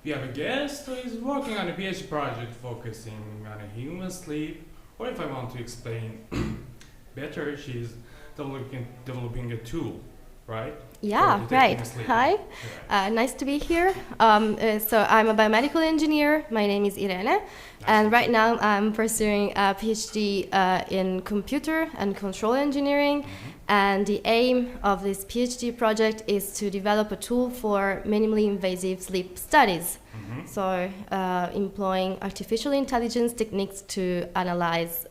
We have a guest who is working on a PhD project focusing on a human sleep, or if I want to explain better, she's developing a tool, right? For Yeah, detecting right. sleeping. Hi, Right. nice to be here. So I'm a biomedical engineer. My name is Irene, Nice and to meet right you. now I'm pursuing a PhD in computer and control engineering. And the aim of this PhD project is to develop a tool for minimally invasive sleep studies. Mhm. So, employing artificial intelligence techniques to analyze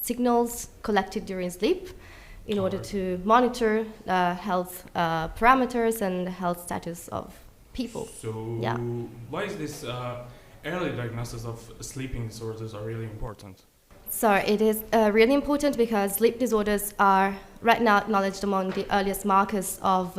signals collected during sleep in order Alright. to monitor health parameters and health status of people. So, Yeah. why is this early diagnosis of sleeping disorders are really important? So it is really important because sleep disorders are right now acknowledged among the earliest markers of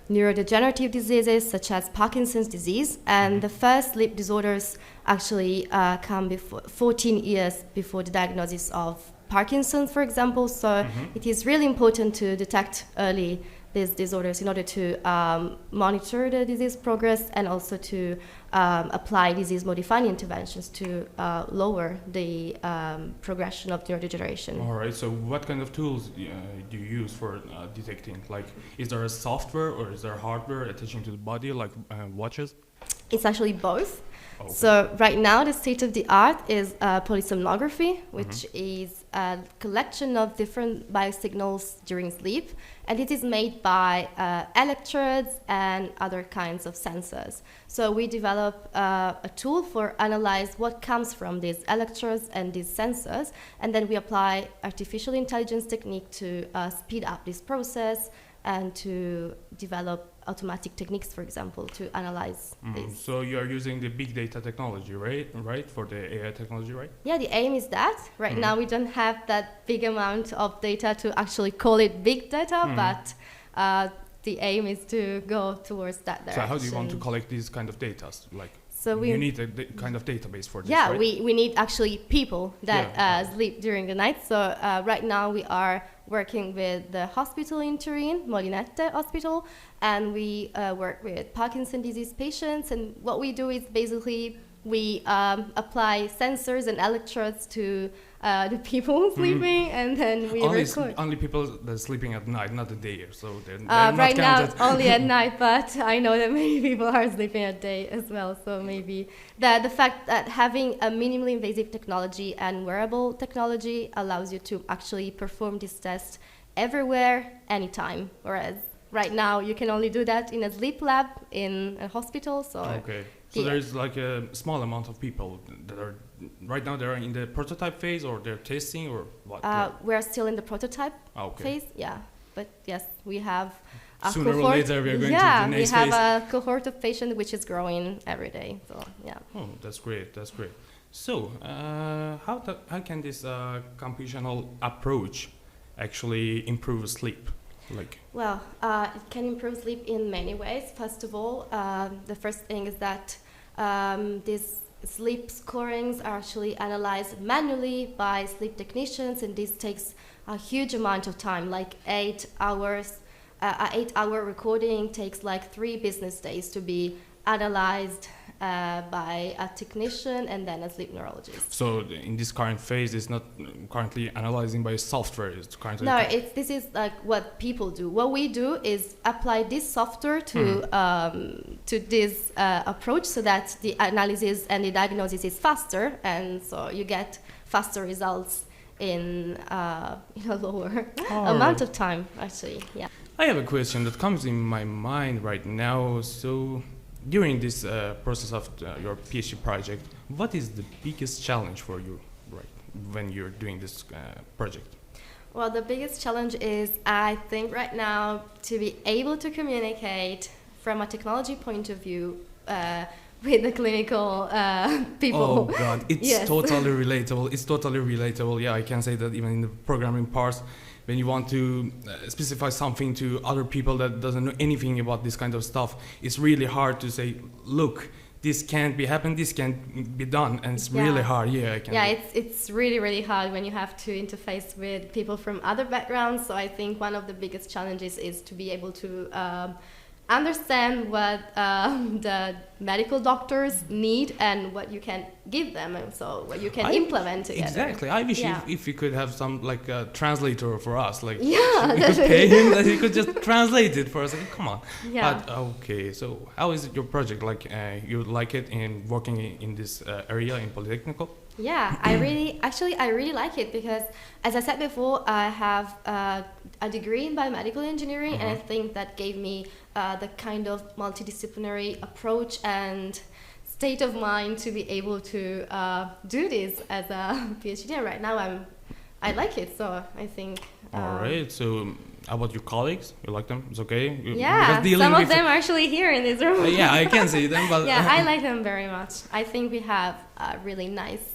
neurodegenerative diseases such as Parkinson's disease, and the first sleep disorders actually come before 14 years before the diagnosis of Parkinson's, for example. So it is really important to detect early these disorders in order to monitor the disease progress and also to apply disease-modifying interventions to lower the progression of neurodegeneration. All right. So, what kind of tools do you use for detecting? Like, is there a software or is there hardware attaching to the body, like watches? It's actually both. Okay. So right now, the state of the art is polysomnography, which is a collection of different biosignals during sleep, and it is made by electrodes and other kinds of sensors. So we develop a tool for analyze what comes from these electrodes and these sensors, and then we apply artificial intelligence technique to speed up this process and to develop automatic techniques, for example, to analyze this. So you are using the big data technology, right? Right, for the AI technology, right? Yeah, the aim is that. Right now, we don't have that big amount of data to actually call it big data, but the aim is to go towards that direction. So how do you want to collect these kind of data? Like, So you need a kind of database for this, yeah, right? we need actually people that Yeah. sleep during the night. So right now we are working with the hospital in Turin, Molinette Hospital, and we work with Parkinson's disease patients. And what we do is basically we apply sensors and electrodes to the people sleeping, and then we record. Only people that are sleeping at night, not the day, so they're not Right now, counted. only at night, but I know that many people are sleeping at day as well. So maybe the fact that having a minimally invasive technology and wearable technology allows you to actually perform this test everywhere, anytime. Whereas right now, you can only do that in a sleep lab in a hospital. So Okay. So yeah. there's like a small amount of people that are right now they're in the prototype phase or they're testing or what? We're still in the prototype Okay. phase, yeah. But yes, we have a Sooner or cohort. later we are going to yeah, the next we have phase. a cohort of patients which is growing every day. So yeah. Oh, that's great. That's great. So, how can this computational approach actually improve sleep? Like, Well, it can improve sleep in many ways. First of all, the first thing is that these sleep scorings are actually analyzed manually by sleep technicians, and this takes a huge amount of time, like 8 hours. An 8-hour recording takes like 3 business days to be analyzed by a technician and then a sleep neurologist. so in this current phase, it's not currently analyzing by software. It's currently No, this is like what people do. What we do is apply this software to this approach so that the analysis and the diagnosis is faster, and so you get faster results in a lower amount of time, actually. Yeah. I have a question that comes in my mind right now. So, during this process of your PhD project, what is the biggest challenge for you, right, when you're doing this project? Well, the biggest challenge is, I think right now, to be able to communicate from a technology point of view with the clinical people. Oh God, it's Yes. totally relatable. It's totally relatable. Yeah, I can say that even in the programming parts, when you want to specify something to other people that doesn't know anything about this kind of stuff, it's really hard to say, look, this can't be happened, this can't be done, and it's really hard. Yeah, I can. Yeah, it's really, really hard when you have to interface with people from other backgrounds. So I think one of the biggest challenges is to be able to understand what the medical doctors need and what you can give them, and so what you can implement together. Exactly. I wish if you could have some like a translator for us, like Yeah, we could pay him that he could just translate it for us. Like, come on. Yeah. But okay, so how is it your project? Like you like it in working in this area in Polytechnical? Yeah, I really like it because, as I said before, I have a degree in biomedical engineering, and I think that gave me the kind of multidisciplinary approach and state of mind to be able to do this as a PhD. And right now, I like it, so I think. All right. So, how about your colleagues? You like them? It's okay. Yeah, some of them are actually here in this room. Yeah, I can see them, but yeah, I like them very much. I think we have a really nice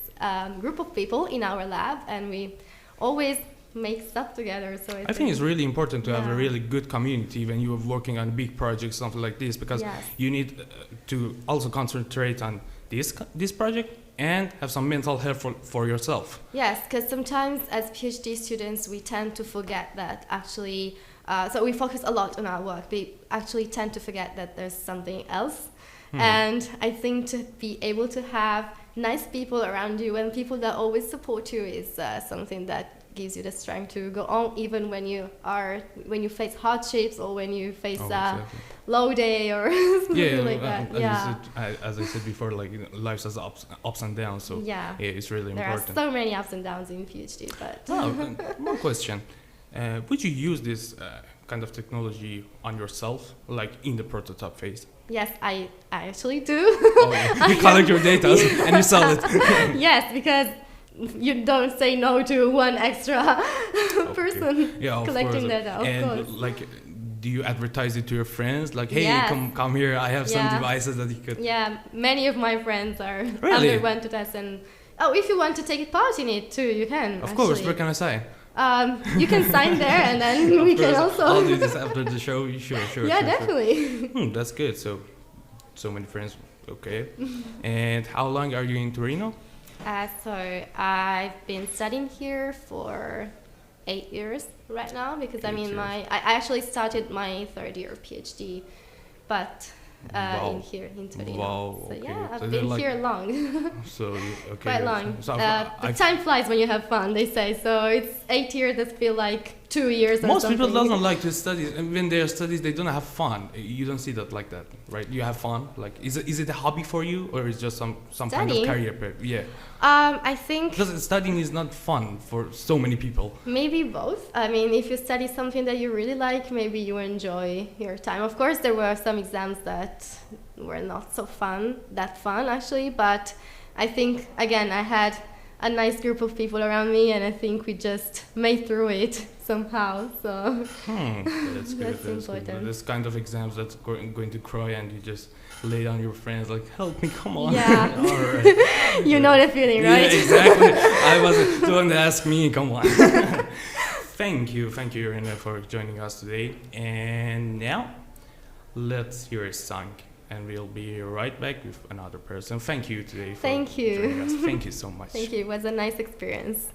group of people in our lab, and we always make stuff together. So I think it's really important to have a really good community when you are working on big projects, something like this, because you need to also concentrate on this project and have some mental health for yourself. Yes, because sometimes as PhD students we tend to forget that actually, so we focus a lot on our work, we actually tend to forget that there's something else. And I think to be able to have nice people around you and people that always support you is something that gives you the strength to go on, even when you face hardships or when you face a low day or something like that. As I said before, like life has ups and downs, so it's really important. There are so many ups and downs in PhD, but one question: would you use this kind of technology on yourself, like in the prototype phase? Yes, I actually do. You collect your data and you sell it. Yes, because you don't say no to one extra person collecting data, of course. And like, do you advertise it to your friends? Like, hey, come here, I have some devices that you could... Yeah, many of my friends underwent to test, and if you want to take part in it too, you can. Of course, what can I say? You can sign there, and then we can also... I'll do this after the show, sure. Yeah, definitely. Sure. That's good, so many friends, okay. And how long are you in Torino? So I've been studying here for 8 years right now, because I actually started my third year PhD, but in Torino. Wow, so okay. I've been here long. So quite long. So the time flies when you have fun, they say. So it's 8 years that feel like 2 years. Most people don't like to study, and when they are studies, they don't have fun. You don't see that like that, right? You have fun. Like, is it a hobby for you, or is just some kind of career prep? Yeah. I think because studying is not fun for so many people. Maybe both. I mean, if you study something that you really like, maybe you enjoy your time. Of course, there were some exams that were not so fun actually, but I think again I had a nice group of people around me, and I think we just made through it somehow. So that's good. That's important. Good. This kind of exams that's going to cry, and you just lay down your friends like, help me, come on. Yeah. All right. You know the feeling, right? Yeah, exactly. I wasn't the one to ask me, come on. Thank you, Irene, for joining us today. And now, let's hear a song, and we'll be right back with another person. Thank you today for joining us. Thank you so much. Thank you. It was a nice experience.